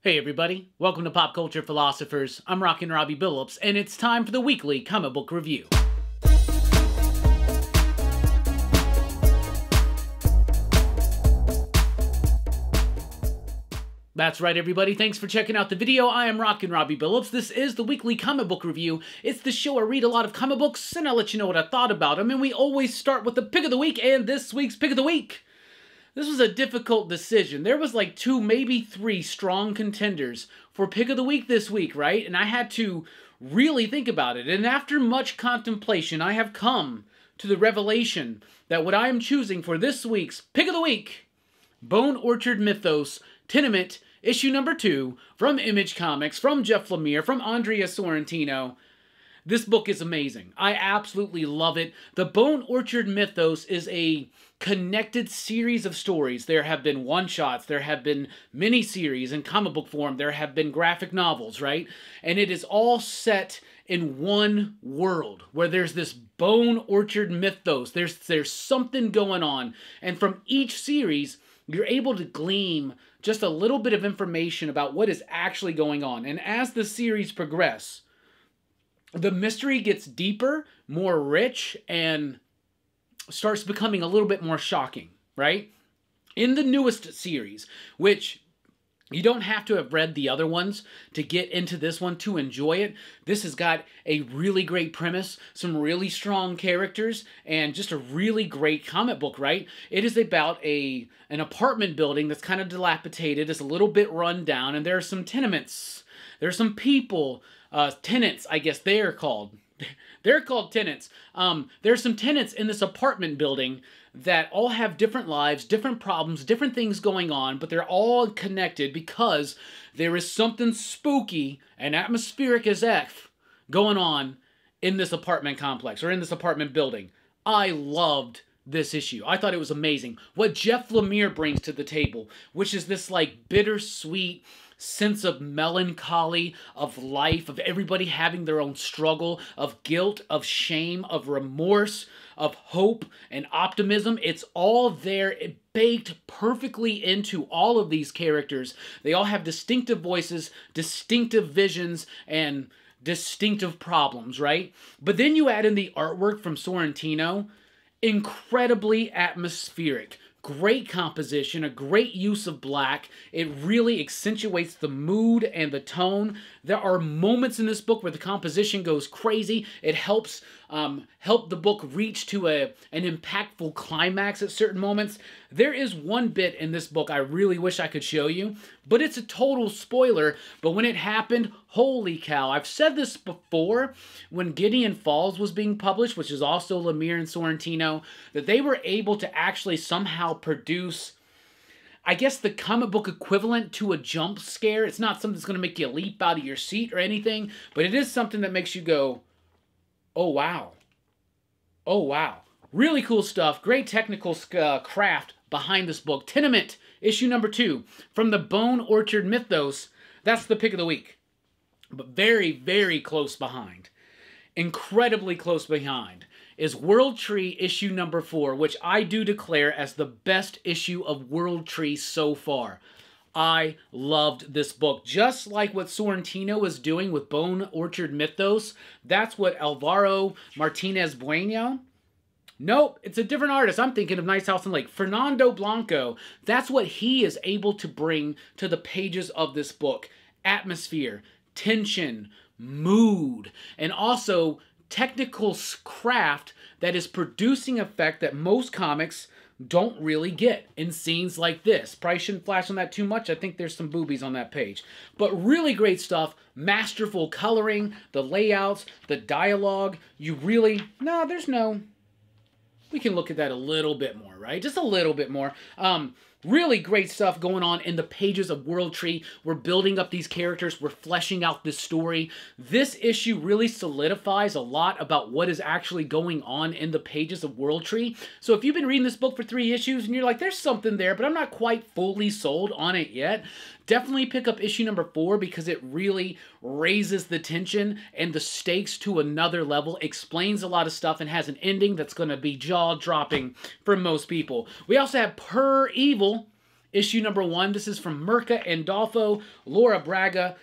Hey everybody, welcome to Pop Culture Philosophers. I'm Rockin' Robbie Billups, and it's time for the weekly comic book review. That's right everybody, thanks for checking out the video. I am Rockin' Robbie Billups. This is the weekly comic book review. It's the show I read a lot of comic books, and I'll let you know what I thought about them, and we always start with the pick of the week, and this week's pick of the week. This was a difficult decision. There was like 2, maybe 3 strong contenders for pick of the week this week, right? And I had to really think about it. And after much contemplation, I have come to the revelation that what I am choosing for this week's pick of the week, Bone Orchard Mythos, Tenement, issue number 2, from Image Comics, from Jeff Lemire, from Andrea Sorrentino. This book is amazing. I absolutely love it. The Bone Orchard Mythos is a connected series of stories. There have been one-shots, there have been mini-series in comic book form, there have been graphic novels, right? And it is all set in one world where there's this Bone Orchard Mythos. There's something going on. And from each series, you're able to glean just a little bit of information about what is actually going on. And as the series progress, the mystery gets deeper, more rich, and starts becoming a little bit more shocking, right? In the newest series, which you don't have to have read the other ones to get into this one to enjoy it. This has got a really great premise, some really strong characters, and just a really great comic book, right? It is about an apartment building that's kind of dilapidated, it's a little bit run down, and there are some tenements. There are some people, tenants, I guess they're called. They're called tenants. There's some tenants in this apartment building that all have different lives, different problems, different things going on, but they're all connected because there is something spooky and atmospheric as F going on in this apartment complex, or in this apartment building. I loved this issue. I thought it was amazing. What Jeff Lemire brings to the table, which is this like bittersweet sense of melancholy, of life, of everybody having their own struggle, of guilt, of shame, of remorse, of hope and optimism. It's all there, baked perfectly into all of these characters. They all have distinctive voices, distinctive visions, and distinctive problems, right? But then you add in the artwork from Sorrentino, incredibly atmospheric. Great composition, a great use of black. It really accentuates the mood and the tone. There are moments in this book where the composition goes crazy. It helps help the book reach to an impactful climax at certain moments. There is one bit in this book I really wish I could show you, but it's a total spoiler. But when it happened, holy cow. I've said this before when Gideon Falls was being published, which is also Lemire and Sorrentino, that they were able to actually somehow produce, I guess, the comic book equivalent to a jump scare. It's not something that's going to make you leap out of your seat or anything, but it is something that makes you go, oh wow. Oh wow. Really cool stuff. Great technical craft behind this book. Tenement, issue number 2, from the Bone Orchard Mythos. That's the pick of the week. But very, very close behind, incredibly close behind, is World Tree issue number 4, which I do declare as the best issue of World Tree so far. I loved this book. Just like what Sorrentino is doing with Bone Orchard Mythos, that's what Alvaro Martinez Bueno... Nope, it's a different artist. I'm thinking of Nice House and Lake. Fernando Blanco. That's what he is able to bring to the pages of this book. Atmosphere, tension, mood, and also technical craft that is producing effect that most comics don't really get in scenes like this. Probably shouldn't flash on that too much. I think there's some boobies on that page. But really great stuff. Masterful coloring, the layouts, the dialogue. You really... No, there's no... We can look at that a little bit more, right? Just a little bit more. Really great stuff going on in the pages of World Tree. We're building up these characters. We're fleshing out this story. This issue really solidifies a lot about what is actually going on in the pages of World Tree. So if you've been reading this book for 3 issues and you're like, there's something there, but I'm not quite fully sold on it yet, definitely pick up issue number 4 because it really raises the tension and the stakes to another level, explains a lot of stuff, and has an ending that's going to be jaw-dropping for most people. We also have Per Evil issue number 1. This is from Mirka Andolfo, Laura Braga.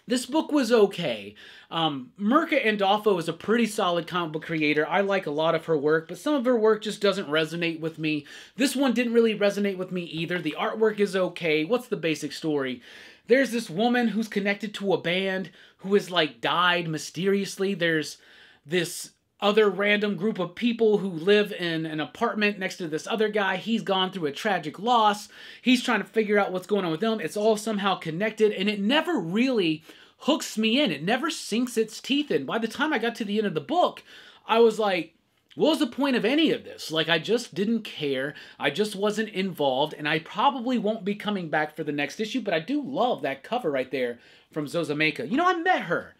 This book was okay. Mirka Andolfo is a pretty solid comic book creator. I like a lot of her work, but some of her work just doesn't resonate with me. This one didn't really resonate with me either. The artwork is okay. What's the basic story? There's this woman who's connected to a band who has, like, died mysteriously. There's this other random group of people who live in an apartment next to this other guy. He's gone through a tragic loss. He's trying to figure out what's going on with them. It's all somehow connected, and it never really hooks me in. It never sinks its teeth in. By the time I got to the end of the book, I was like, what was the point of any of this? Like, I just didn't care. I just wasn't involved, and I probably won't be coming back for the next issue, but I do love that cover right there from Zozameka. You know, I met her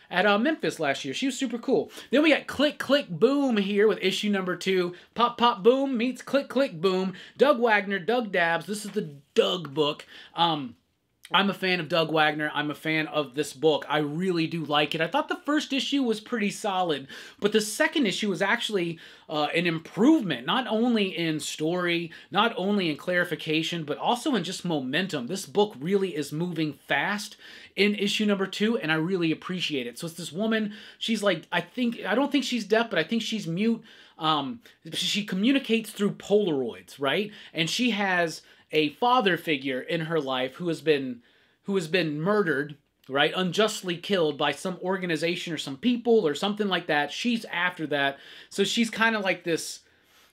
at Memphis last year. She was super cool. Then we got Click Click Boom here with issue number 2. Pop Pop Boom meets Click Click Boom. Doug Wagner, Doug Dabbs. This is the Doug book. I'm a fan of Doug Wagner. I'm a fan of this book. I really do like it. I thought the first issue was pretty solid, but the second issue was actually an improvement, not only in story, not only in clarification, but also in just momentum. This book really is moving fast in issue number 2, and I really appreciate it. So it's this woman, she's like, I don't think she's deaf, but I think she's mute. She communicates through Polaroids, right? And she has a father figure in her life who has been murdered, right? Unjustly killed by some organization or some people or something like that. She's after that. So she's kind of like this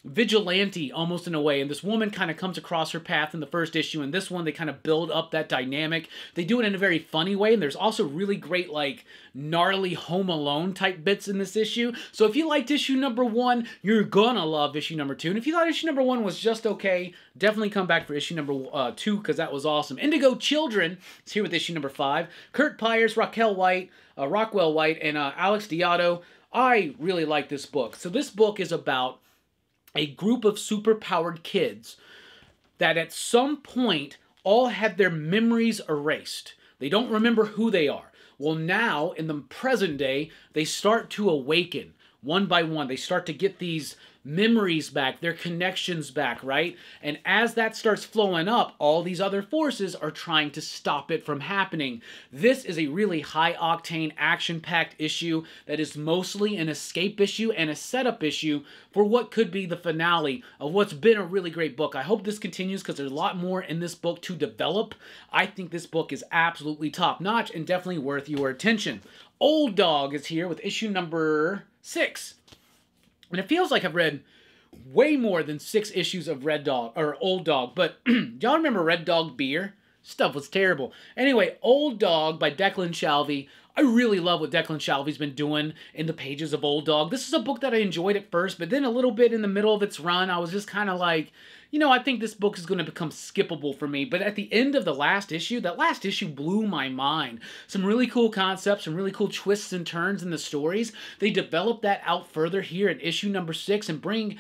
vigilante almost in a way, and this woman kind of comes across her path in the first issue, and this one they kind of build up that dynamic. They do it in a very funny way, and there's also really great, like, gnarly Home Alone type bits in this issue. So if you liked issue number 1, you're gonna love issue number 2, and if you thought issue number 1 was just okay, definitely come back for issue number 2, because that was awesome. Indigo Children is here with issue number 5. Kurt Pyers, Rockwell White, and Alex Diotto. I really like this book. So this book is about a group of superpowered kids that at some point all had their memories erased. They don't remember who they are. Well, now, in the present day, they start to awaken one by one. They start to get these memories back, their connections back, right? And as that starts flowing up, all these other forces are trying to stop it from happening. This is a really high-octane, action-packed issue that is mostly an escape issue and a setup issue for what could be the finale of what's been a really great book. I hope this continues because there's a lot more in this book to develop. I think this book is absolutely top-notch and definitely worth your attention. Old Dog is here with issue number 6. And it feels like I've read way more than 6 issues of Red Dog, or Old Dog. But y'all remember Red Dog Beer? Stuff was terrible. Anyway, Old Dog by Declan Shalvey. I really love what Declan Shalvey's been doing in the pages of Old Dog. This is a book that I enjoyed at first, but then a little bit in the middle of its run, I was just kind of like, you know, I think this book is going to become skippable for me. But at the end of the last issue, that last issue blew my mind. Some really cool concepts, some really cool twists and turns in the stories. They develop that out further here at issue number 6 and bring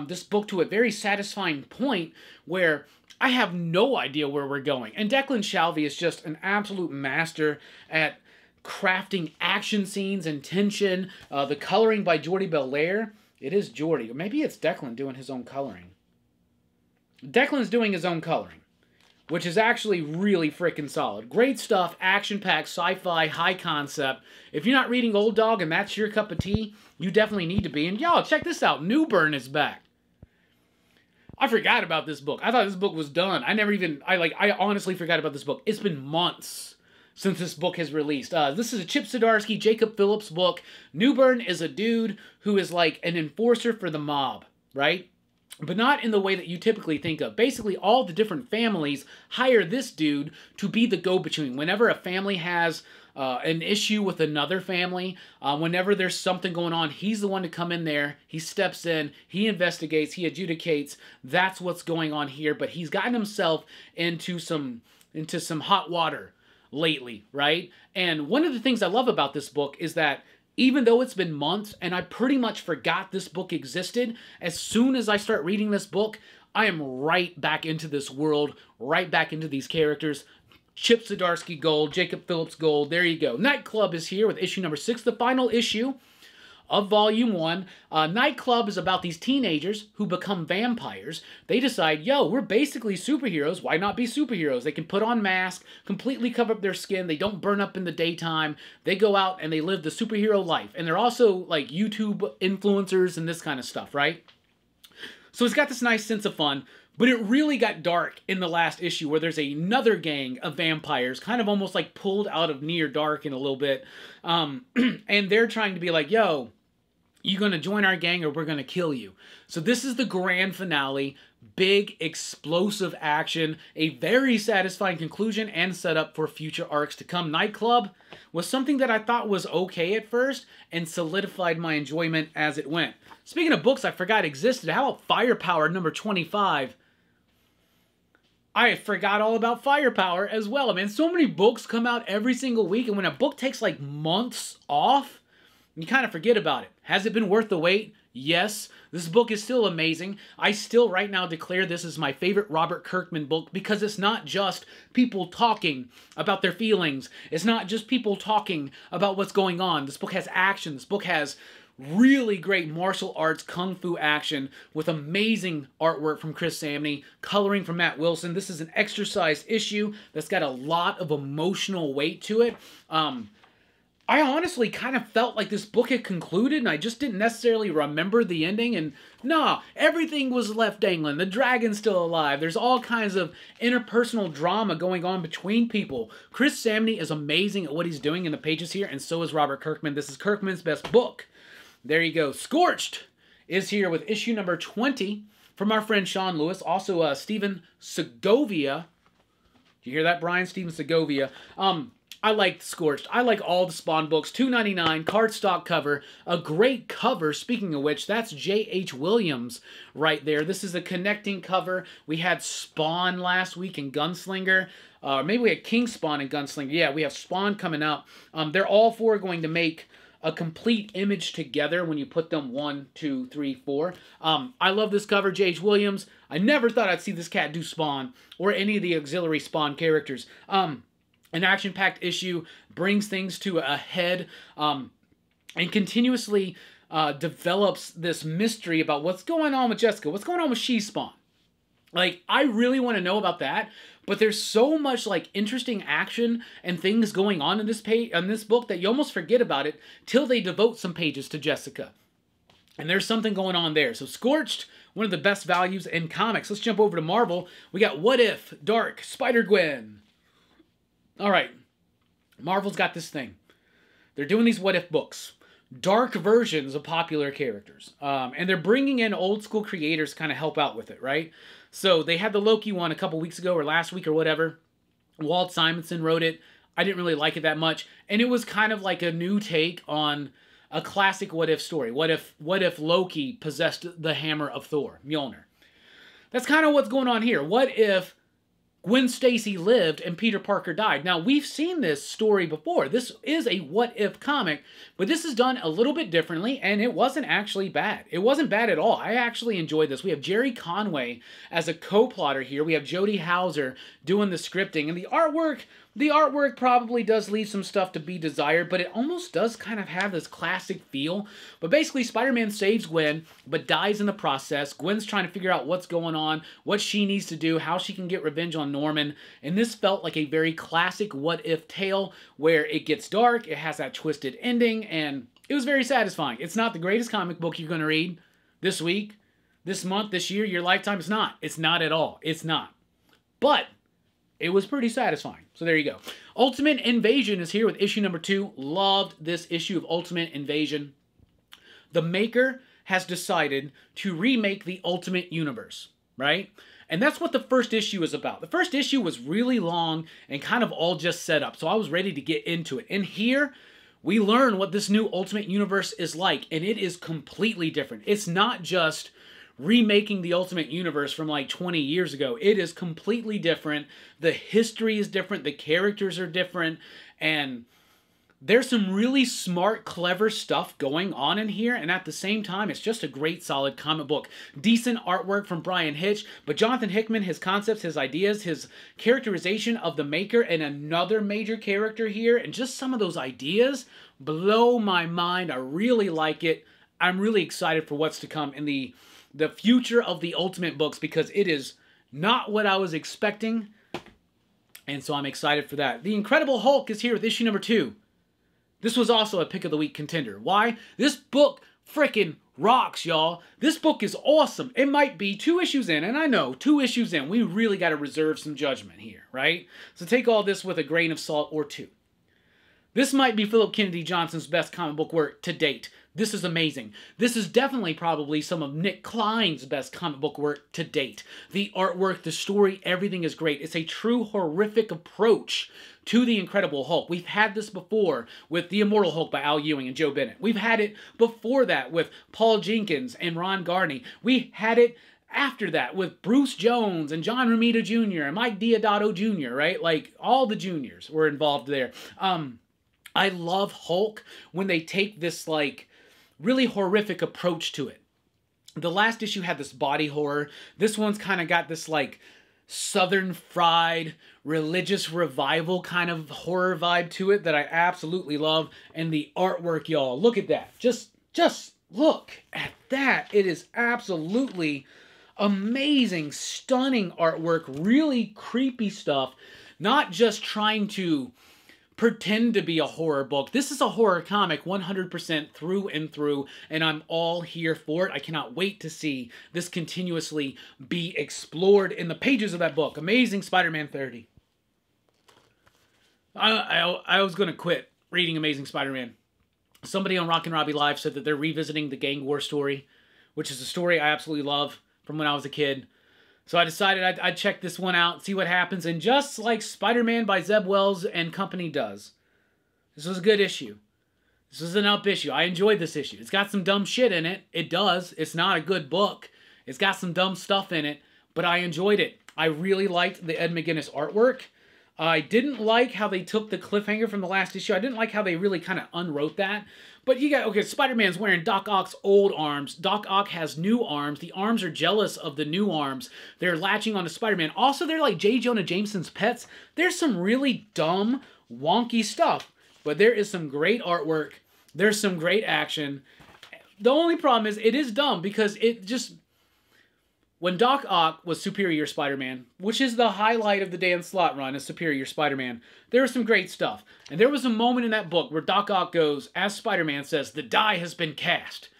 this book to a very satisfying point where I have no idea where we're going. And Declan Shalvey is just an absolute master at crafting action scenes and tension. The coloring by Jordi Belair. It is Jordi. Or maybe it's Declan doing his own coloring. Declan's doing his own coloring, which is actually really freaking solid. Great stuff, action-packed, sci-fi, high concept. If you're not reading Old Dog and that's your cup of tea, you definitely need to be. And y'all, check this out. Newburn is back. I forgot about this book. I thought this book was done. I honestly forgot about this book. It's been months since this book has released. This is a Chip Zdarsky, Jacob Phillips book. Newburn is a dude who is like an enforcer for the mob, right? But not in the way that you typically think of. Basically, all the different families hire this dude to be the go-between. Whenever a family has an issue with another family, whenever there's something going on, he's the one to come in there. He steps in, he investigates, he adjudicates. That's what's going on here. But he's gotten himself into some hot water lately, right? And one of the things I love about this book is that even though it's been months and I pretty much forgot this book existed, as soon as I start reading this book, I am right back into this world, right back into these characters. Chip Zdarsky gold, Jacob Phillips gold, there you go. Nightclub is here with issue number 6, the final issue of Volume 1. Nightclub is about these teenagers who become vampires. They decide, yo, we're basically superheroes. Why not be superheroes? They can put on masks, completely cover up their skin. They don't burn up in the daytime. They go out and they live the superhero life. And they're also like YouTube influencers and this kind of stuff, right? So it's got this nice sense of fun. But it really got dark in the last issue where there's another gang of vampires, kind of almost like pulled out of Near Dark in a little bit. And they're trying to be like, yo, you going to join our gang or we're going to kill you. So this is the grand finale. Big, explosive action. A very satisfying conclusion and setup for future arcs to come. Nightclub was something that I thought was okay at first and solidified my enjoyment as it went. Speaking of books I forgot existed, how about Firepower number 25? I forgot all about Firepower as well. I mean, so many books come out every single week, and when a book takes like months off, you kind of forget about it. Has it been worth the wait? Yes. This book is still amazing. I still right now declare this is my favorite Robert Kirkman book because it's not just people talking about their feelings. It's not just people talking about what's going on. This book has action. This book has really great martial arts kung fu action with amazing artwork from Chris Samnee, coloring from Matt Wilson. This is an exercise issue that's got a lot of emotional weight to it. I honestly kind of felt like this book had concluded and I just didn't necessarily remember the ending. And nah, everything was left dangling. The dragon's still alive. There's all kinds of interpersonal drama going on between people. Chris Samnee is amazing at what he's doing in the pages here, and so is Robert Kirkman. This is Kirkman's best book. There you go. Scorched is here with issue number 20 from our friend Sean Lewis. Also, Stephen Segovia. Do you hear that, Brian? Stephen Segovia. I like Scorched. I like all the Spawn books. $2.99 cardstock cover. A great cover. Speaking of which, that's J.H. Williams right there. This is a connecting cover. We had Spawn last week in Gunslinger. Maybe we had King Spawn in Gunslinger. Yeah, we have Spawn coming up. They're all four going to make a complete image together when you put them 1, 2, 3, 4. I love this cover, J.H. Williams. I never thought I'd see this cat do Spawn or any of the auxiliary Spawn characters. An action-packed issue brings things to a head and continuously develops this mystery about what's going on with Jessica, what's going on with She-Spawn. Like, I really want to know about that, but there's so much like interesting action and things going on in this book that you almost forget about it till they devote some pages to Jessica. And there's something going on there. So Scorched, one of the best values in comics. Let's jump over to Marvel. We got What If, Dark, Spider-Gwen. All right, Marvel's got this thing. They're doing these What If books. Dark versions of popular characters. And they're bringing in old school creators to kind of help out with it, right? So they had the Loki one a couple weeks ago or last week or whatever. Walt Simonson wrote it. I didn't really like it that much. And it was kind of like a new take on a classic What If story. What if Loki possessed the hammer of Thor, Mjolnir? That's kind of what's going on here. What if Gwen Stacy lived and Peter Parker died? Now, we've seen this story before. This is a what-if comic, but this is done a little bit differently, and it wasn't actually bad. It wasn't bad at all. I actually enjoyed this. We have Jerry Conway as a co-plotter here. We have Jody Hauser doing the scripting, and the artwork probably does leave some stuff to be desired, but it almost does kind of have this classic feel. But basically, Spider-Man saves Gwen, but dies in the process. Gwen's trying to figure out what's going on, what she needs to do, how she can get revenge on Norman. And this felt like a very classic what-if tale where it gets dark, it has that twisted ending, and it was very satisfying. It's not the greatest comic book you're going to read this week, this month, this year, your lifetime. It's not. It's not at all. It's not. But it was pretty satisfying. So there you go. Ultimate Invasion is here with issue number 2. Loved this issue of Ultimate Invasion. The maker has decided to remake the Ultimate Universe, right? And that's what the first issue is about. The first issue was really long and kind of all just set up, so I was ready to get into it. And here, we learn what this new Ultimate Universe is like, and it is completely different. It's not just remaking the Ultimate Universe from like 20 years ago. It is completely different. The history is different. The characters are different. And There's some really smart, clever stuff going on in here, and at the same time, it's just a great, solid comic book. Decent artwork from Bryan Hitch, but Jonathan Hickman, his concepts, his ideas, his characterization of the Maker and another major character here, and just some of those ideas blow my mind. I really like it. I'm really excited for what's to come in the future of the Ultimate books, because it is not what I was expecting, and so I'm excited for that. The Incredible Hulk is here with issue number 2. This was also a Pick of the Week contender. Why? This book frickin' rocks, y'all. This book is awesome. It might be 2 issues in, and I know, 2 issues in, we really got to reserve some judgment here, right? So take all this with a grain of salt or 2. This might be Philip Kennedy Johnson's best comic book work to date. This is amazing. This is definitely probably some of Nick Klein's best comic book work to date. The artwork, the story, everything is great. It's a true horrific approach to the Incredible Hulk. We've had this before with The Immortal Hulk by Al Ewing and Joe Bennett. We've had it before that with Paul Jenkins and Ron Garney. We had it after that with Bruce Jones and John Romita Jr. and Mike Deodato Jr., right? Like, all the juniors were involved there. I love Hulk when they take this, like, really horrific approach to it. The last issue had this body horror. This one's kind of got this, like, Southern fried religious revival kind of horror vibe to it that I absolutely love. And the artwork, y'all, look at that. Just look at that. It is absolutely amazing, stunning artwork, really creepy stuff. Not just trying to pretend to be a horror book. This is a horror comic 100% through and through, and I'm all here for it. I cannot wait to see this continuously be explored in the pages of that book. Amazing Spider-Man 30. I was going to quit reading Amazing Spider-Man. Somebody on Rockin' Robbie Live said that they're revisiting the Gang War story, which is a story I absolutely love from when I was a kid. So I decided I'd check this one out, see what happens, and just like Spider-Man by Zeb Wells and company does, this was a good issue. This was an up issue. I enjoyed this issue. It's got some dumb shit in it. It does. It's not a good book. It's got some dumb stuff in it, but I enjoyed it. I really liked the Ed McGuinness artwork. I didn't like how they took the cliffhanger from the last issue. I didn't like how they really kind of unwrote that. But you got, okay, Spider-Man's wearing Doc Ock's old arms. Doc Ock has new arms. The arms are jealous of the new arms. They're latching onto Spider-Man. Also, they're like J. Jonah Jameson's pets. There's some really dumb, wonky stuff. But there is some great artwork. There's some great action. The only problem is it is dumb because it just... When Doc Ock was Superior Spider-Man, which is the highlight of the Dan Slott run as Superior Spider-Man, there was some great stuff. And there was a moment in that book where Doc Ock goes, as Spider-Man says, the die has been cast.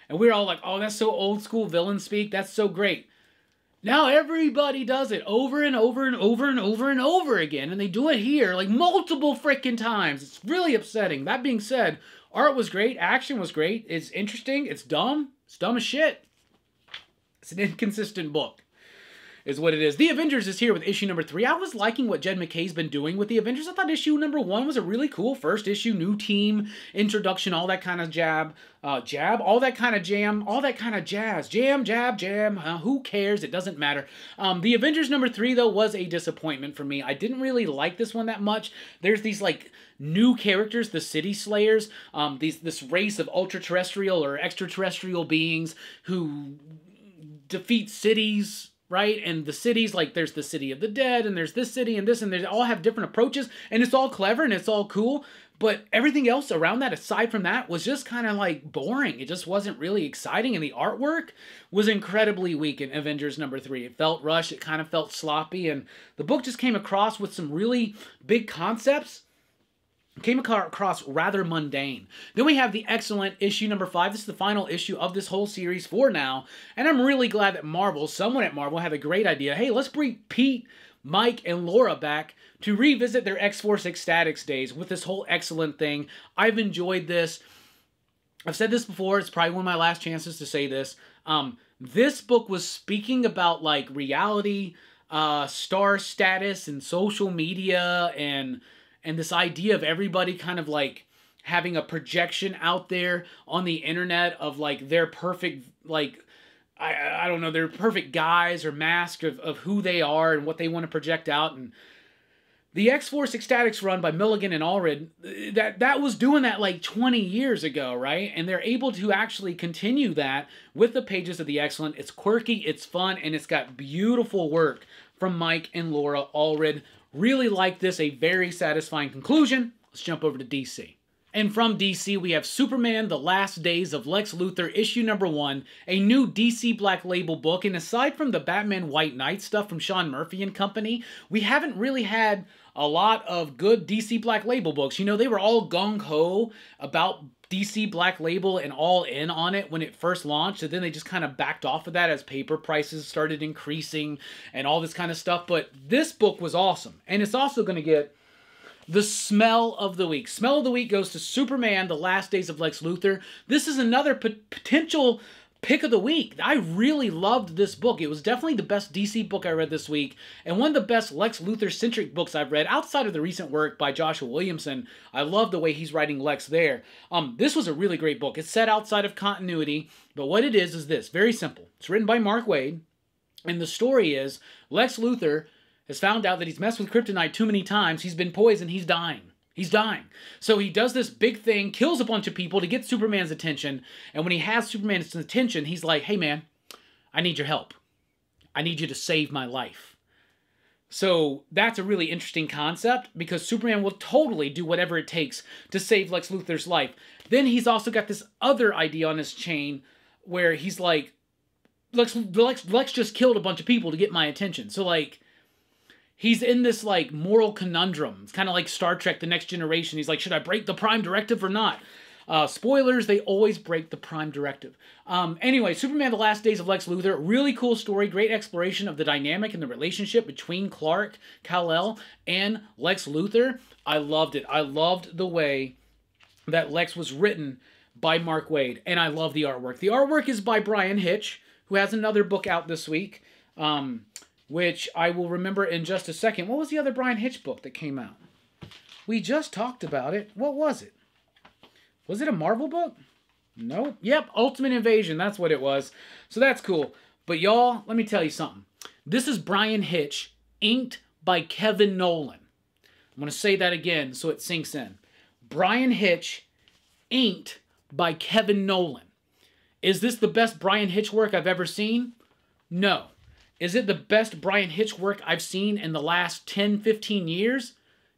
And we're all like, oh, that's so old school villain speak. That's so great. Now everybody does it over and over and over and over and over again. And they do it here like multiple freaking times. It's really upsetting. That being said, art was great. Action was great. It's interesting. It's dumb. It's dumb as shit. It's an inconsistent book, is what it is. The Avengers is here with issue number 3. I was liking what Jed McKay's been doing with the Avengers. I thought issue number 1 was a really cool first issue, new team, introduction, all that kind of all that kind of jam, all that kind of jazz. Jam, jab, jam. Who cares? It doesn't matter. The Avengers number 3, though, was a disappointment for me. I didn't really like this one that much. There's these, like, new characters, the City Slayers, this race of ultra-terrestrial or extraterrestrial beings who defeat cities, right? And the cities, like there's the City of the Dead, and there's this city and this, and they all have different approaches, and it's all clever and it's all cool, but everything else around that, aside from that, was just kind of like boring. It just wasn't really exciting, and the artwork was incredibly weak in Avengers number 3. It felt rushed, it kind of felt sloppy, and the book just came across with some really big concepts, came across rather mundane. Then we have the excellent issue number 5. This is the final issue of this whole series for now. And I'm really glad that Marvel, someone at Marvel, had a great idea. Hey, let's bring Pete, Mike, and Laura back to revisit their X-Force Ecstatics days with this whole excellent thing. I've enjoyed this. I've said this before. It's probably one of my last chances to say this. This book was speaking about, like, reality, star status, and social media, and this idea of everybody kind of like having a projection out there on the internet of like their perfect, like, I don't know, their perfect guise or mask of who they are and what they want to project out. And The X-Force Ecstatics run by Milligan and Allred, that was doing that like 20 years ago, right? And they're able to actually continue that with the pages of the Excellent. It's quirky, it's fun, and it's got beautiful work from Mike and Laura Allred. Really like this, a very satisfying conclusion. Let's jump over to DC. And from DC, we have Superman, The Last Days of Lex Luthor, issue number 1, a new DC Black Label book. And aside from the Batman White Knight stuff from Sean Murphy and company, we haven't really had a lot of good DC Black Label books. You know, they were all gung-ho about DC Black Label and all in on it when it first launched, and then they just kind of backed off of that as paper prices started increasing and all this kind of stuff. But this book was awesome, and it's also going to get the Smell of the Week. Smell of the Week goes to Superman, The Last Days of Lex Luthor. This is another potential pick of the week. I really loved this book. It was definitely the best DC book I read this week, and one of the best Lex Luthor-centric books I've read outside of the recent work by Joshua Williamson. I love the way he's writing Lex there. This was a really great book. It's set outside of continuity, but what it is this. Very simple. It's written by Mark Waid, and the story is Lex Luthor has found out that he's messed with kryptonite too many times. He's been poisoned. He's dying. He's dying. So he does this big thing, kills a bunch of people to get Superman's attention. And when he has Superman's attention, he's like, hey man, I need your help. I need you to save my life. So that's a really interesting concept because Superman will totally do whatever it takes to save Lex Luthor's life. Then he's also got this other idea on his chain where he's like, Lex just killed a bunch of people to get my attention. So like, he's in this, like, moral conundrum. It's kind of like Star Trek The Next Generation. He's like, should I break the Prime Directive or not? Spoilers, they always break the Prime Directive. Anyway, Superman The Last Days of Lex Luthor. Really cool story. Great exploration of the dynamic and the relationship between Clark, Kal-El, and Lex Luthor. I loved it. I loved the way that Lex was written by Mark Waid. And I love the artwork. The artwork is by Bryan Hitch, who has another book out this week. Which I will remember in just a second. What was the other Bryan Hitch book that came out? We just talked about it. What was it? Was it a Marvel book? Nope. Yep, Ultimate Invasion. That's what it was. So that's cool. But y'all, let me tell you something. This is Bryan Hitch, inked by Kevin Nowlan. I'm going to say that again so it sinks in. Bryan Hitch, inked by Kevin Nowlan. Is this the best Bryan Hitch work I've ever seen? No. Is it the best Bryan Hitch work I've seen in the last 10, 15 years?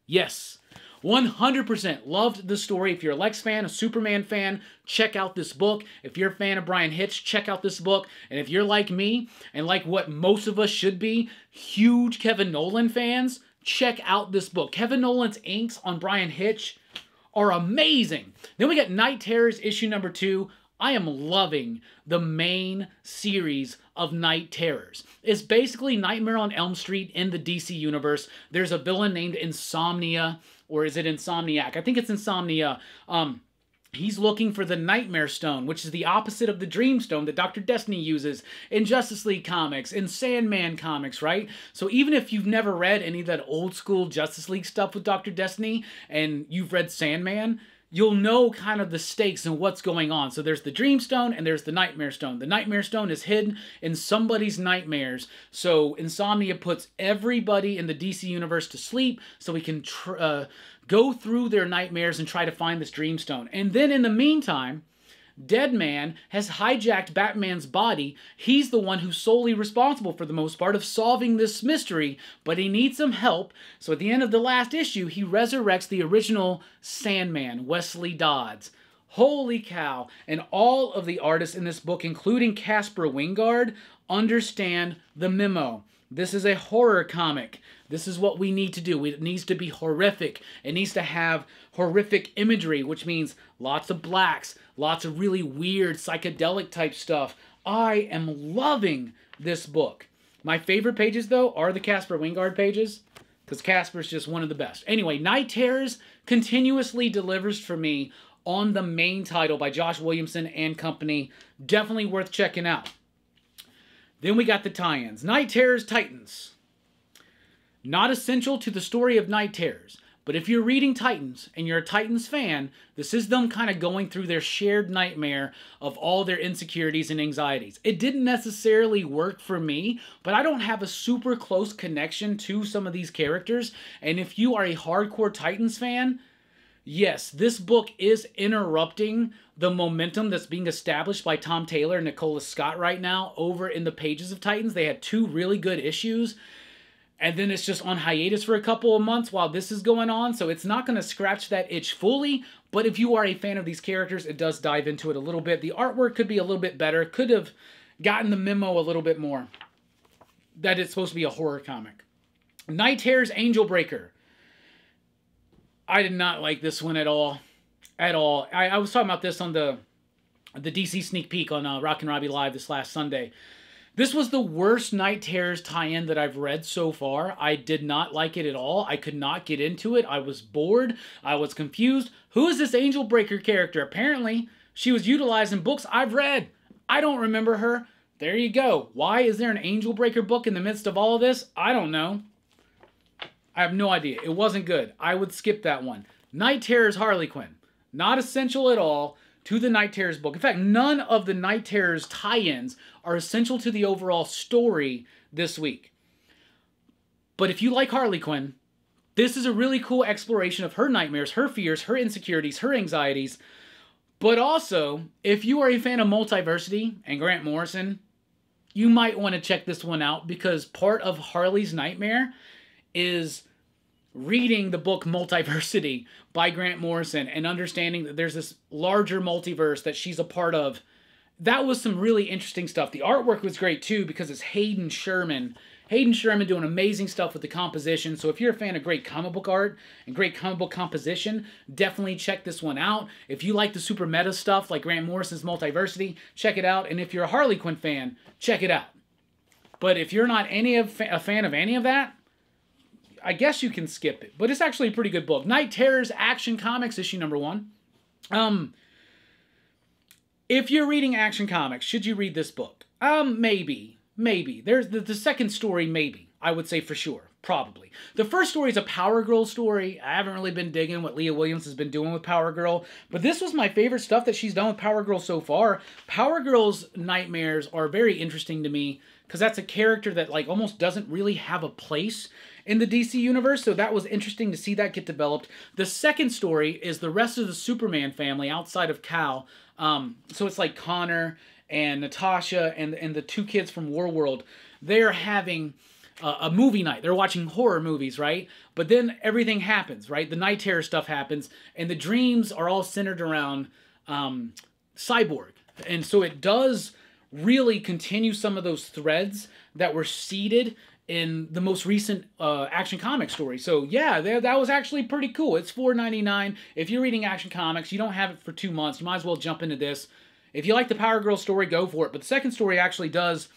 Yes. 100% loved the story. If you're a Lex fan, a Superman fan, check out this book. If you're a fan of Bryan Hitch, check out this book. And if you're like me, and like what most of us should be, huge Kevin Nowlan fans, check out this book. Kevin Nowlan's inks on Bryan Hitch are amazing. Then we got Night Terrors issue number 2. I am loving the main series of Night Terrors. It's basically Nightmare on Elm Street in the DC universe. There's a villain named Insomnia, or is it Insomniac? I think it's Insomnia. He's looking for the Nightmare Stone, which is the opposite of the Dream Stone that Dr. Destiny uses in Justice League comics, in Sandman comics, right? So even if you've never read any of that old school Justice League stuff with Dr. Destiny, and you've read Sandman, you'll know kind of the stakes and what's going on. So there's the Dream Stone and there's the Nightmare Stone. The Nightmare Stone is hidden in somebody's nightmares. So Insomnia puts everybody in the DC universe to sleep so we can go through their nightmares and try to find this Dream Stone. And then in the meantime, Deadman has hijacked Batman's body. He's the one who's solely responsible for the most part of solving this mystery, but he needs some help. So at the end of the last issue, he resurrects the original Sandman, Wesley Dodds. Holy cow. And all of the artists in this book, including Caspar Wingard, understand the memo. This is a horror comic. This is what we need to do. It needs to be horrific. It needs to have horrific imagery, which means lots of blacks, lots of really weird psychedelic type stuff. I am loving this book. My favorite pages, though, are the Caspar Wingard pages, because Caspar's just one of the best. Anyway, Night Terrors continuously delivers for me on the main title by Josh Williamson and company. Definitely worth checking out. Then we got the tie-ins. Night Terrors Titans. Not essential to the story of Night Terrors, But if you're reading Titans and you're a Titans fan, this is them kind of going through their shared nightmare of all their insecurities and anxieties. It didn't necessarily work for me, but I don't have a super close connection to some of these characters. And if you are a hardcore Titans fan, yes, this book is interrupting the momentum that's being established by Tom Taylor and Nicola Scott right now over in the pages of Titans. They had 2 really good issues, and then it's just on hiatus for a couple of months while this is going on, so it's not going to scratch that itch fully, but if you are a fan of these characters, it does dive into it a little bit. The artwork could be a little bit better, could have gotten the memo a little bit more that it's supposed to be a horror comic. Night Terror's Angel Breaker. I did not like this one at all. At all. I was talking about this on the DC sneak peek on Rockin' Robbie Live this last Sunday. This was the worst Night Terrors tie-in that I've read so far. I did not like it at all. I could not get into it. I was bored. I was confused. Who is this Angel Breaker character? Apparently, she was utilized in books I've read. I don't remember her. There you go. Why is there an Angel Breaker book in the midst of all of this? I don't know. I have no idea. It wasn't good. I would skip that one. Night Terrors Harley Quinn. Not essential at all to the Night Terrors book. In fact, none of the Night Terrors tie-ins are essential to the overall story this week. But if you like Harley Quinn, this is a really cool exploration of her nightmares, her fears, her insecurities, her anxieties. But also, if you are a fan of Multiversity and Grant Morrison, you might want to check this one out because part of Harley's nightmare is reading the book Multiversity by Grant Morrison and understanding that there's this larger multiverse that she's a part of. That was some really interesting stuff. The artwork was great too because it's Hayden Sherman. Hayden Sherman doing amazing stuff with the composition. So if you're a fan of great comic book art and great comic book composition, definitely check this one out. If you like the super meta stuff like Grant Morrison's Multiversity, check it out. And if you're a Harley Quinn fan, check it out. But if you're not a fan of any of that, I guess you can skip it, but it's actually a pretty good book. Night Terrors Action Comics, issue number 1. If you're reading Action Comics, should you read this book? Maybe. There's the second story, maybe. I would say for sure. Probably. The first story is a Power Girl story. I haven't really been digging what Leah Williams has been doing with Power Girl, but this was my favorite stuff that she's done with Power Girl so far. Power Girl's nightmares are very interesting to me because that's a character that like almost doesn't really have a place in the DC universe, so that was interesting to see that get developed. The second story is the rest of the Superman family outside of Kal. So it's like Connor and Natasha and the 2 kids from Warworld. They're having a movie night. They're watching horror movies, right? But then everything happens, right? The Night Terror stuff happens, and the dreams are all centered around Cyborg. And so it does really continue some of those threads that were seeded in the most recent Action Comics story. So yeah, that was actually pretty cool. It's $4.99. If you're reading Action Comics, you don't have it for 2 months, you might as well jump into this. If you like the Power Girl story, go for it. But the second story actually does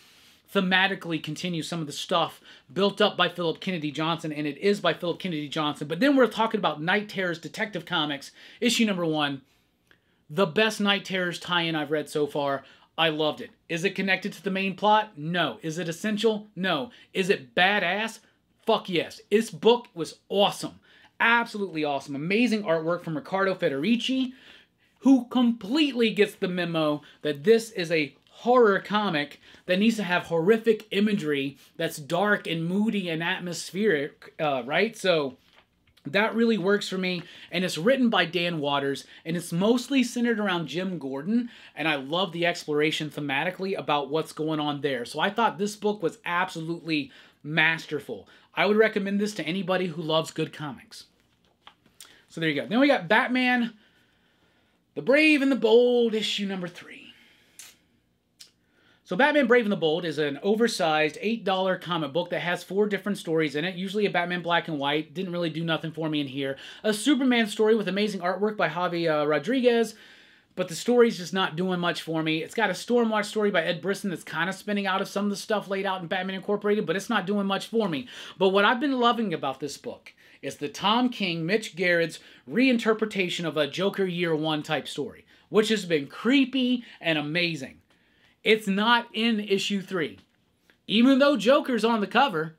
thematically continue some of the stuff built up by Philip Kennedy Johnson, and it is by Philip Kennedy Johnson. But then we're talking about Night Terrors Detective Comics, issue number 1. The best Night Terrors tie-in I've read so far. I loved it. Is it connected to the main plot? No. Is it essential? No. Is it badass? Fuck yes. This book was awesome. Absolutely awesome. Amazing artwork from Riccardo Federici, who completely gets the memo that this is a horror comic that needs to have horrific imagery that's dark and moody and atmospheric, right? So that really works for me, and it's written by Dan Waters, and it's mostly centered around Jim Gordon, and I love the exploration thematically about what's going on there. So I thought this book was absolutely masterful. I would recommend this to anybody who loves good comics. So there you go. Then we got Batman, The Brave and the Bold, issue number 3. So Batman Brave and the Bold is an oversized $8 comic book that has 4 different stories in it. Usually a Batman black and white. Didn't really do nothing for me in here. A Superman story with amazing artwork by Javi Rodriguez. But the story's just not doing much for me. It's got a Stormwatch story by Ed Brisson that's kind of spinning out of some of the stuff laid out in Batman Incorporated, but it's not doing much for me. But what I've been loving about this book is the Tom King, Mitch Gerard's reinterpretation of a Joker Year 1 type story, which has been creepy and amazing. It's not in issue 3. Even though Joker's on the cover,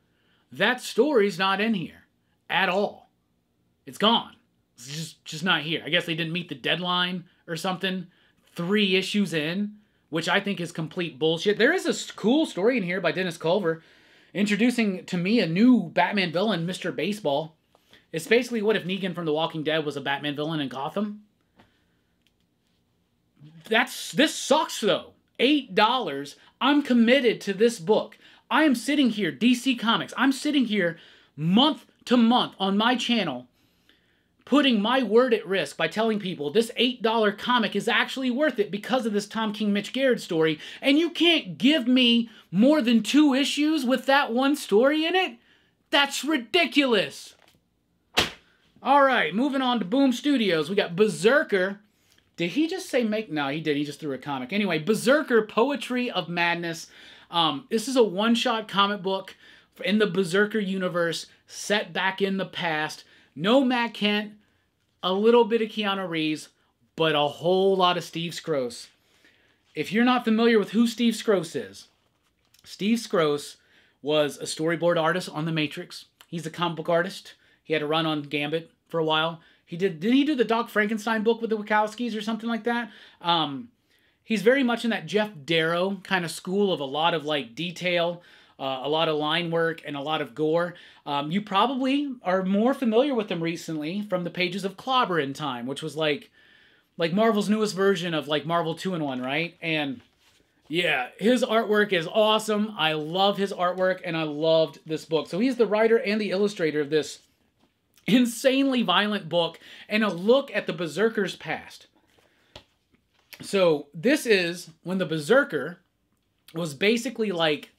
that story's not in here at all. It's gone. It's just not here. I guess they didn't meet the deadline or something. 3 issues in, which I think is complete bullshit. There is a cool story in here by Dennis Culver introducing to me a new Batman villain, Mr. Baseball. It's basically what if Negan from The Walking Dead was a Batman villain in Gotham. This sucks though. $8. I'm committed to this book. I am sitting here, DC Comics. I'm sitting here month to month on my channel, putting my word at risk by telling people this $8 comic is actually worth it because of this Tom King Mitch Garrett story, and you can't give me more than 2 issues with that one story in it? That's ridiculous. All right, moving on to Boom Studios. We got Berserker. Did he just say make? No, he did. He just threw a comic. Anyway, Berserker, Poetry of Madness. This is a one-shot comic book in the Berserker universe set back in the past. No Matt Kent, a little bit of Keanu Reeves, but a whole lot of Steve Skroce. If you're not familiar with who Steve Skroce is, Steve Skroce was a storyboard artist on The Matrix. He's a comic book artist. He had a run on Gambit for a while. Did he do the Doc Frankenstein book with the Wachowskis or something like that? He's very much in that Jeff Darrow kind of school of a lot of like detail, a lot of line work, and a lot of gore. You probably are more familiar with him recently from the pages of Clobber in Time, which was like Marvel's newest version of like Marvel 2-in-1, right? And yeah, his artwork is awesome. I love his artwork, and I loved this book. So he's the writer and the illustrator of this insanely violent book and a look at the Berserker's past. So this is when the Berserker was basically like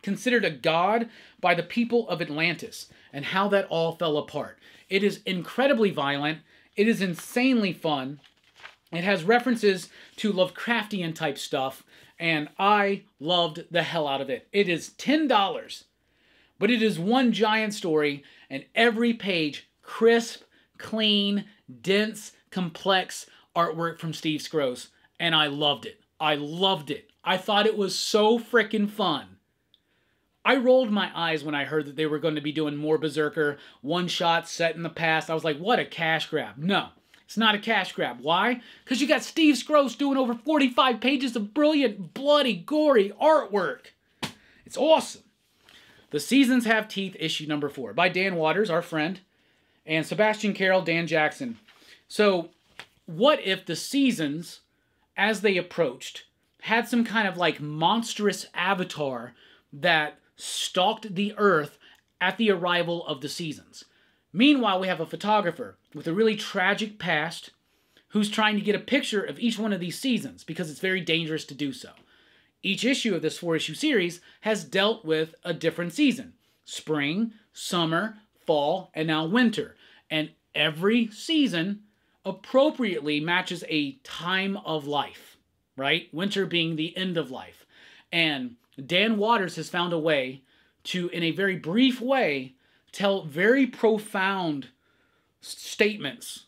considered a god by the people of Atlantis and how that all fell apart. It is incredibly violent. It is insanely fun. It has references to Lovecraftian type stuff, and I loved the hell out of it. It is $10, but it is one giant story, and every page crisp, clean, dense, complex artwork from Steve Skroce, and I loved it. I loved it. I thought it was so freaking fun. I rolled my eyes when I heard that they were going to be doing more Berserker one-shots set in the past. I was like, what a cash grab. No, it's not a cash grab. Why? Because you got Steve Skroce doing over 45 pages of brilliant, bloody, gory artwork. It's awesome. The Seasons Have Teeth, issue number 4, by Dan Watters, our friend, and Sebastian Carroll, Dan Jackson. So, what if the Seasons, as they approached, had some kind of like monstrous avatar that stalked the Earth at the arrival of the Seasons? Meanwhile, we have a photographer with a really tragic past who's trying to get a picture of each one of these seasons because it's very dangerous to do so. Each issue of this 4-issue series has dealt with a different season. Spring, summer, fall, and now winter. And every season appropriately matches a time of life, right? Winter being the end of life. And Dan Watters has found a way to, in a very brief way, tell very profound statements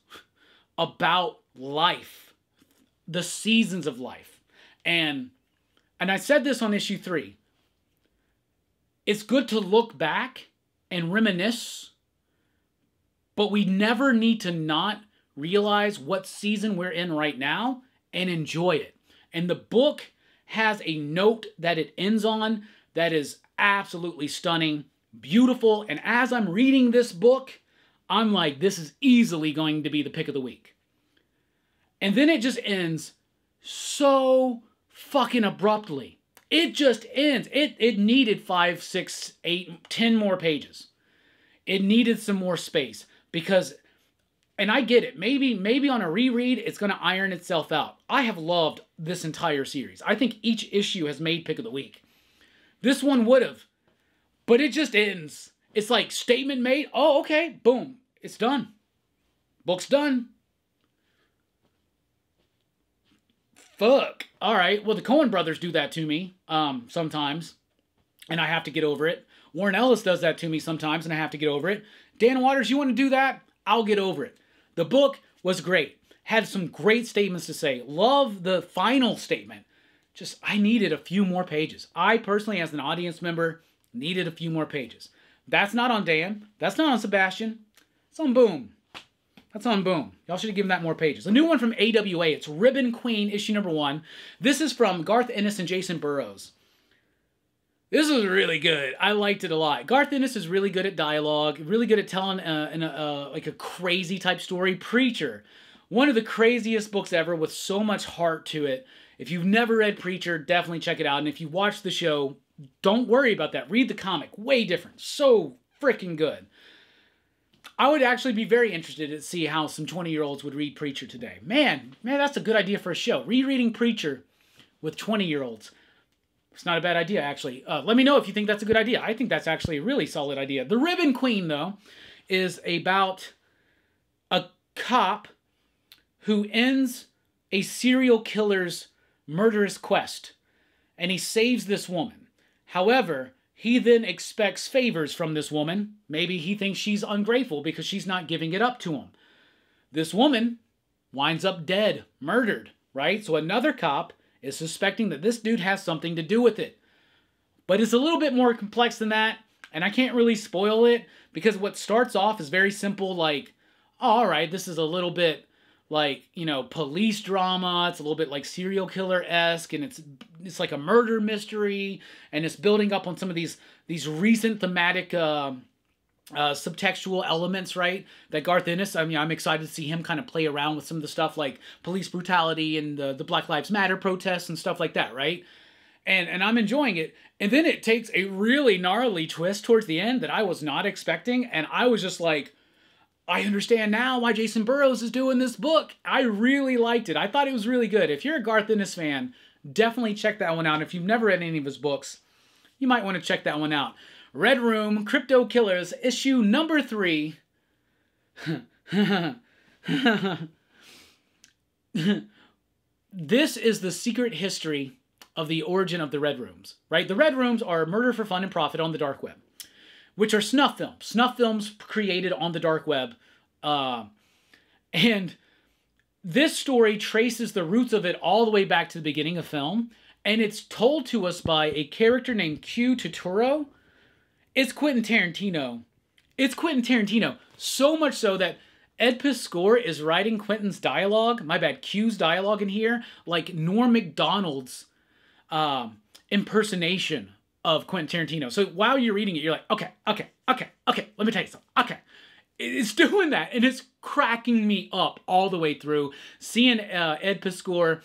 about life, the seasons of life. And I said this on issue 3. It's good to look back and reminisce, but we never need to not realize what season we're in right now and enjoy it. And the book has a note that it ends on that is absolutely stunning, beautiful, and as I'm reading this book, I'm like, this is easily going to be the pick of the week. And then it just ends so fucking abruptly. It just ends. It needed 5, 6, 8, 10 more pages. It needed some more space because, and I get it, maybe on a reread it's going to iron itself out. I have loved this entire series. I think each issue has made pick of the week. This one would have, but it just ends. It's like statement made. Oh, okay, boom, it's done. Book's done. Fuck. All right. Well, the Coen brothers do that to me sometimes, and I have to get over it. Warren Ellis does that to me sometimes, and I have to get over it. Dan Watters, you want to do that? I'll get over it. The book was great. Had some great statements to say. Love the final statement. Just, I needed a few more pages. I personally, as an audience member, needed a few more pages. That's not on Dan. That's not on Sebastian. It's on Boom. That's on Boom. Y'all should have given that more pages. A new one from AWA. It's Ribbon Queen, issue number 1. This is from Garth Ennis and Jason Burrows. This was really good. I liked it a lot. Garth Ennis is really good at dialogue, really good at telling like a crazy type story. Preacher, one of the craziest books ever with so much heart to it. If you've never read Preacher, definitely check it out. And if you watch the show, don't worry about that. Read the comic. Way different. So freaking good. I would actually be very interested to see how some 20-year-olds would read Preacher today. Man, that's a good idea for a show. Rereading Preacher with 20-year-olds. It's not a bad idea, actually. Let me know if you think that's a good idea. I think that's actually a really solid idea. The Ribbon Queen, though, is about a cop who ends a serial killer's murderous quest, and he saves this woman. However, he then expects favors from this woman. Maybe he thinks she's ungrateful because she's not giving it up to him. This woman winds up dead, murdered, right? So another cop is suspecting that this dude has something to do with it. But it's a little bit more complex than that, and I can't really spoil it, because what starts off is very simple, like, oh, all right, this is a little bit like, you know, police drama, it's a little bit like serial killer-esque, and it's like a murder mystery, and it's building up on some of these recent thematic subtextual elements, right? That Garth Ennis, I mean, I'm excited to see him kind of play around with some of the stuff like police brutality and the Black Lives Matter protests and stuff like that, right? And I'm enjoying it. And then it takes a really gnarly twist towards the end that I was not expecting, and I was just like, I understand now why Jason Burrows is doing this book. I really liked it. I thought it was really good. If you're a Garth Ennis fan, definitely check that one out. If you've never read any of his books, you might want to check that one out. Red Room, Crypto Killers, issue number 3. This is the secret history of the origin of the Red Rooms, right? The Red Rooms are murder for fun and profit on the dark web, which are snuff films. Snuff films created on the dark web. And this story traces the roots of it all the way back to the beginning of film, and it's told to us by a character named Q Turturro. It's Quentin Tarantino. It's Quentin Tarantino. So much so that Ed Piskor is writing Quentin's dialogue, Q's dialogue in here, like Norm Macdonald's impersonation of Quentin Tarantino. So while you're reading it, you're like, okay, let me tell you something. Okay. It's doing that, and it's cracking me up all the way through. Seeing Ed Piskor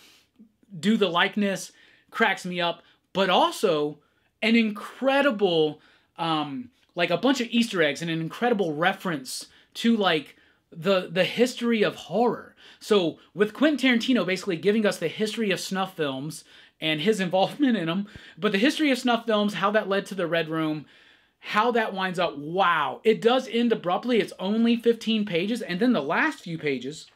do the likeness cracks me up, but also an incredible, like a bunch of Easter eggs and an incredible reference to like the history of horror. So with Quentin Tarantino basically giving us the history of snuff films and his involvement in them, but the history of snuff films, how that led to the Red Room, how that winds up, wow. It does end abruptly. It's only 15 pages, and then the last few pages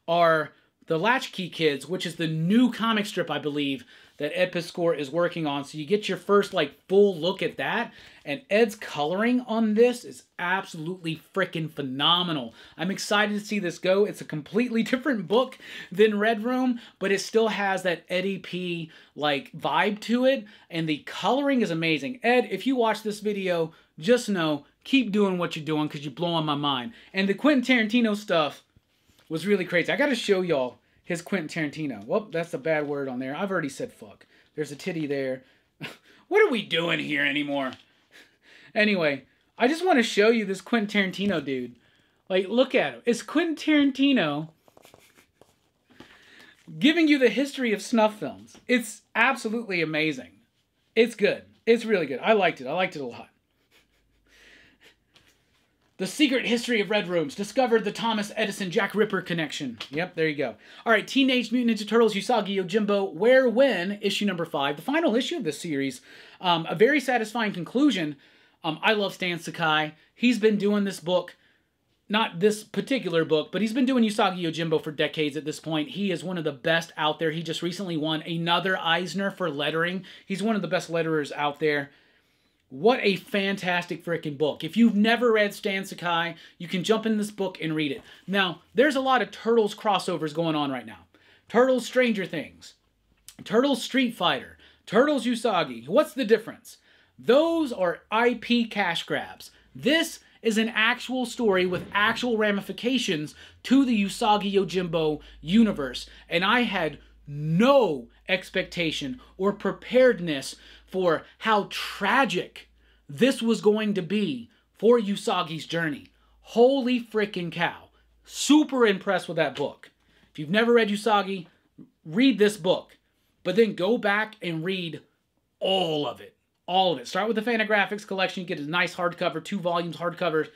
are the Latchkey Kids, which is the new comic strip, I believe, that Ed Piskor is working on. So you get your first like full look at that. And Ed's coloring on this is absolutely freaking phenomenal. I'm excited to see this go. It's a completely different book than Red Room, but it still has that Eddie P like vibe to it. And the coloring is amazing. Ed, if you watch this video, just know, keep doing what you're doing because you're blowing my mind. And the Quentin Tarantino stuff was really crazy. I got to show y'all his Quentin Tarantino. Well, that's a bad word on there. I've already said fuck. There's a titty there. What are we doing here anymore? Anyway, I just want to show you this Quentin Tarantino dude. Like, look at him. It's Quentin Tarantino giving you the history of snuff films. It's absolutely amazing. It's good. It's really good. I liked it. I liked it a lot. The Secret History of Red Rooms. Discovered the Thomas Edison Jack Ripper connection. Yep, there you go. All right, Teenage Mutant Ninja Turtles Usagi Yojimbo Where When, issue number 5. The final issue of this series. A very satisfying conclusion. I love Stan Sakai. He's been doing this book, not this particular book, but he's been doing Usagi Yojimbo for decades at this point. He is one of the best out there. He just recently won another Eisner for lettering. He's one of the best letterers out there. What a fantastic freaking book. If you've never read Stan Sakai, you can jump in this book and read it. Now, there's a lot of Turtles crossovers going on right now. Turtles Stranger Things, Turtles Street Fighter, Turtles Usagi. What's the difference? Those are IP cash grabs. This is an actual story with actual ramifications to the Usagi Yojimbo universe. And I had no expectation or preparedness for how tragic this was going to be for Usagi's journey. Holy freaking cow. Super impressed with that book. If you've never read Usagi, read this book. But then go back and read all of it. All of it. Start with the Fantagraphics collection. You get a nice hardcover, 2 volumes hardcover.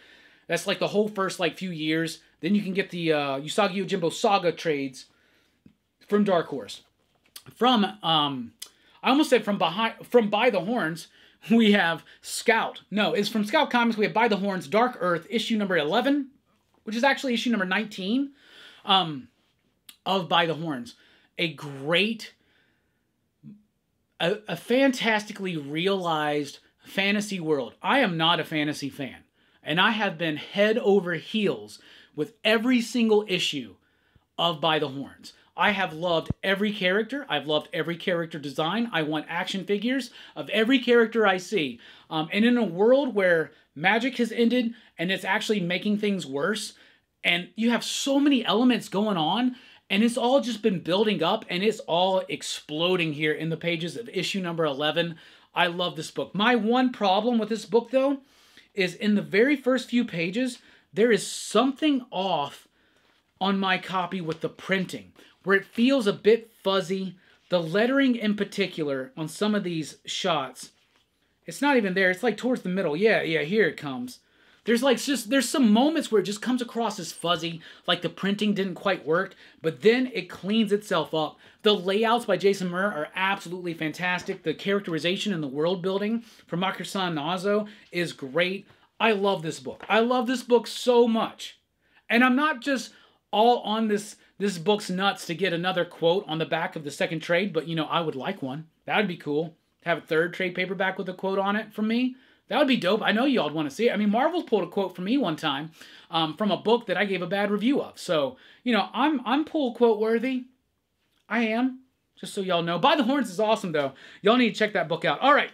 That's like the whole first few years. Then you can get the Usagi Yojimbo Saga trades from Dark Horse. From I almost said from By the Horns, we have Scout. No, it's from Scout Comics. We have By the Horns, Dark Earth, issue number 11, which is actually issue number 19 of By the Horns. A great, a fantastically realized fantasy world. I am not a fantasy fan, and I have been head over heels with every single issue of By the Horns. I have loved every character. I've loved every character design. I want action figures of every character I see. And in a world where magic has ended and it's actually making things worse, and you have so many elements going on, and it's all just been building up, and it's all exploding here in the pages of issue number 11. I love this book. My one problem with this book, though, is in the very first few pages, there is something off on my copy with the printing, where it feels a bit fuzzy. The lettering in particular on some of these shots, it's not even there. It's like towards the middle. Yeah, here it comes. There's some moments where it just comes across as fuzzy, like the printing didn't quite work, but then it cleans itself up. The layouts by Jason Murr are absolutely fantastic. The characterization and the world building from Maki-san Nazo is great. I love this book. I love this book so much. And I'm not just all on this book's nuts to get another quote on the back of the second trade, but, I would like one. That would be cool. Have a third trade paperback with a quote on it from me. That would be dope. I know y'all would want to see it. I mean, Marvel's pulled a quote from me one time from a book that I gave a bad review of. So, I'm pull quote worthy. I am. Just so y'all know. By the Horns is awesome, though. Y'all need to check that book out. All right.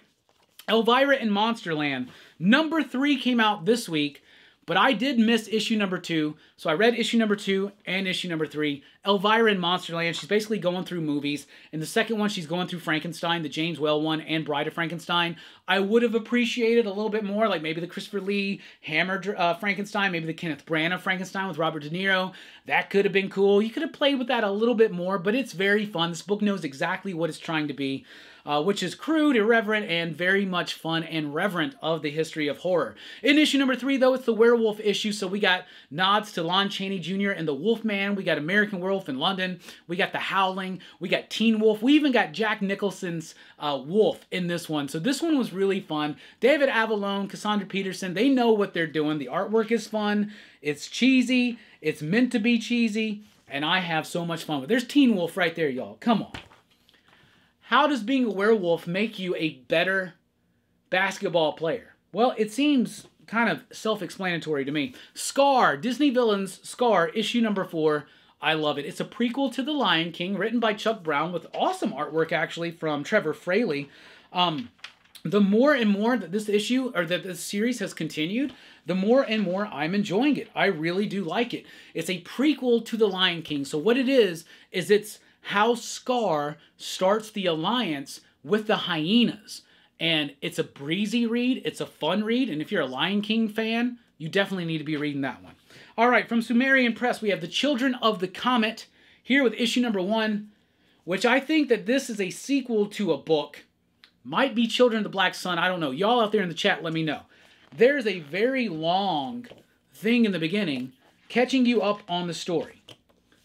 Elvira in Monsterland. Number 3 came out this week. But I did miss issue number 2, so I read issue number 2 and issue number 3. Elvira in Monsterland, she's basically going through movies. In the second one, she's going through Frankenstein, the James Whale one, and Bride of Frankenstein. I would have appreciated a little bit more, like maybe the Christopher Lee Hammer Frankenstein, maybe the Kenneth Branagh Frankenstein with Robert De Niro. That could have been cool. You could have played with that a little bit more, but it's very fun. This book knows exactly what it's trying to be. Which is crude, irreverent, and very much fun and reverent of the history of horror. In issue number 3, though, it's the werewolf issue, so we got nods to Lon Chaney Jr. and the Wolfman. We got American Werewolf in London. We got The Howling. We got Teen Wolf. We even got Jack Nicholson's Wolf in this one. So this one was really fun. David Avallone, Cassandra Peterson, they know what they're doing. The artwork is fun. It's cheesy. It's meant to be cheesy. And I have so much fun with it. There's Teen Wolf right there, y'all. Come on. How does being a werewolf make you a better basketball player? Well, it seems kind of self-explanatory to me. Scar, Disney Villains Scar, issue number 4. I love it. It's a prequel to The Lion King, written by Chuck Brown, with awesome artwork, actually, from Trevor Fraley. The more and more that this issue, or that this series has continued, the more and more I'm enjoying it. I really do like it. It's a prequel to The Lion King. So what it is it's how Scar starts the alliance with the hyenas. And it's a breezy read, it's a fun read, and if you're a Lion King fan, you definitely need to be reading that one. All right, from Sumerian Press, we have The Children of the Comet, here with issue number 1, which I think that this is a sequel to a book. Might be Children of the Black Sun, I don't know. Y'all out there in the chat, let me know. There's a very long thing in the beginning catching you up on the story.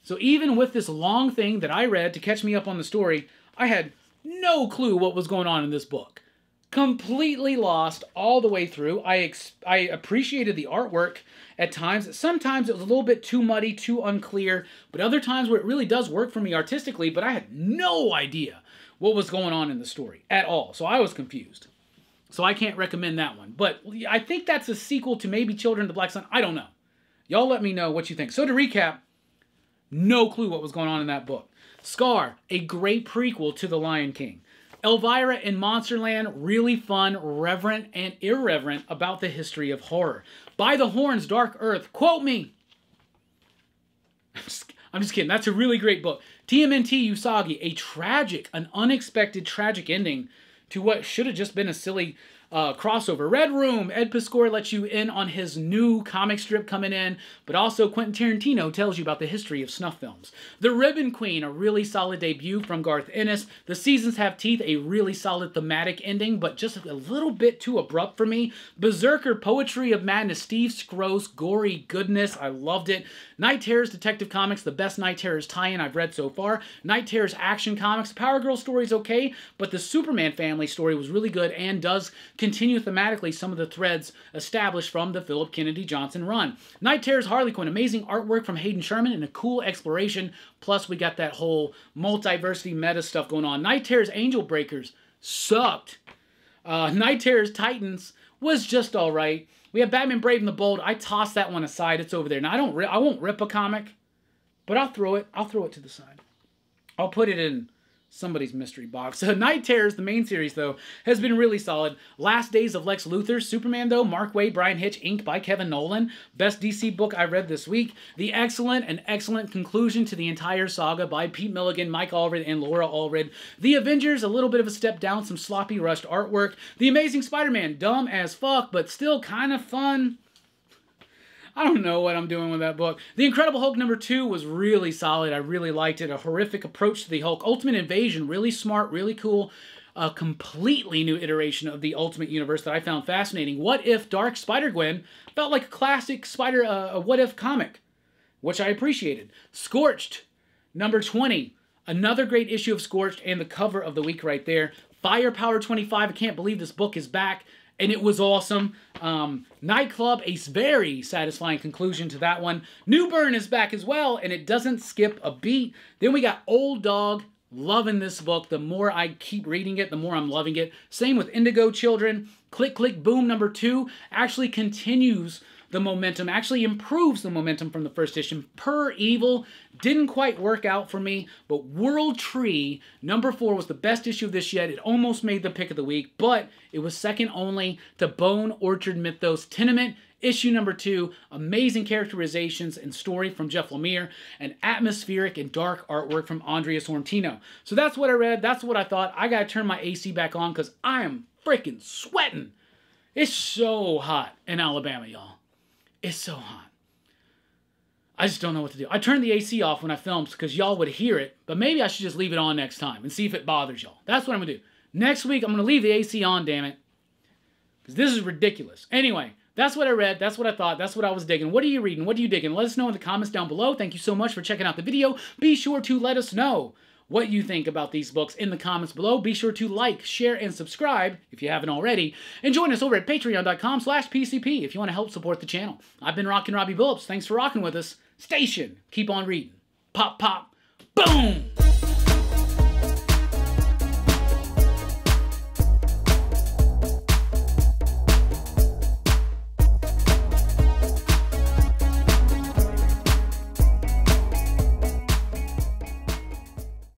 So even with this long thing that I read to catch me up on the story, I had no clue what was going on in this book. Completely lost all the way through. I appreciated the artwork at times. Sometimes it was a little bit too muddy, too unclear, but other times where it really does work for me artistically, but I had no idea what was going on in the story at all. So I was confused. So I can't recommend that one. But I think that's a sequel to maybe Children of the Black Sun. I don't know. Y'all let me know what you think. So to recap, no clue what was going on in that book. Scar, a great prequel to The Lion King. Elvira in Monsterland, really fun, reverent, and irreverent about the history of horror. By the Horns, Dark Earth. Quote me. I'm just kidding. That's a really great book. TMNT Usagi, a tragic, an unexpected tragic ending to what should have just been a silly crossover. Red Room, Ed Piscor lets you in on his new comic strip coming in, but also Quentin Tarantino tells you about the history of snuff films. The Ribbon Queen, a really solid debut from Garth Ennis. The Seasons Have Teeth, a really solid thematic ending, but just a little bit too abrupt for me. Berserker, Poetry of Madness, Steve Skroce, gory goodness. I loved it. Night Terrors Detective Comics, the best Night Terrors tie-in I've read so far. Night Terrors Action Comics, Power Girl story's okay, but the Superman family story was really good and does continue thematically some of the threads established from the Philip Kennedy Johnson run. Night Terrors Harley Quinn, amazing artwork from Hayden Sherman and a cool exploration, plus we got that whole multiversity meta stuff going on. Night Terrors Angel Breakers sucked. Night Terrors Titans was just alright. We have Batman Brave and the Bold. I tossed that one aside. It's over there. Now, I won't rip a comic, but I'll throw it to the side. I'll put it in somebody's mystery box. So Night Terrors, the main series, though, has been really solid. Last Days of Lex Luthor. Superman, though, Mark Waid, Brian Hitch, inked by Kevin Nolan. Best DC book I read this week. The excellent conclusion to the entire saga by Pete Milligan, Mike Allred, and Laura Allred. The Avengers, a little bit of a step down, some sloppy, rushed artwork. The Amazing Spider-Man, dumb as fuck, but still kind of fun. I don't know what I'm doing with that book. The Incredible Hulk #2 was really solid. I really liked it. A horrific approach to the Hulk. Ultimate Invasion, really smart, really cool. A completely new iteration of the Ultimate Universe that I found fascinating. What If Dark Spider-Gwen felt like a classic What If comic, which I appreciated. Scorched, #20. Another great issue of Scorched and the cover of the week right there. Firepower 25. I can't believe this book is back. And it was awesome. Nightclub, a very satisfying conclusion to that one. New Burn is back as well, and it doesn't skip a beat. Then we got Old Dog, loving this book. The more I keep reading it, the more I'm loving it. Same with Indigo Children. Click, Click, Boom #2 actually continues the momentum, actually improves the momentum from the first issue. Per Evil didn't quite work out for me, but World Tree #4 was the best issue of this yet. It almost made the pick of the week, but it was second only to Bone Orchard Mythos Tenement. Issue #2, amazing characterizations and story from Jeff Lemire, and atmospheric and dark artwork from Andrea Sorrentino. So that's what I read, that's what I thought. I gotta turn my AC back on because I am freaking sweating. It's so hot in Alabama, y'all. It's so hot. I just don't know what to do. I turned the AC off when I filmed because y'all would hear it, but maybe I should just leave it on next time and see if it bothers y'all. That's what I'm going to do. Next week, I'm going to leave the AC on, damn it. Because this is ridiculous. Anyway, that's what I read. That's what I thought. That's what I was digging. What are you reading? What are you digging? Let us know in the comments down below. Thank you so much for checking out the video. Be sure to let us know what you think about these books in the comments below. Be sure to like, share, and subscribe if you haven't already. And join us over at patreon.com/PCP if you want to help support the channel. I've been Rockin' Robbie Billups. Thanks for rocking with us. Station. Keep on reading. Pop, pop, boom!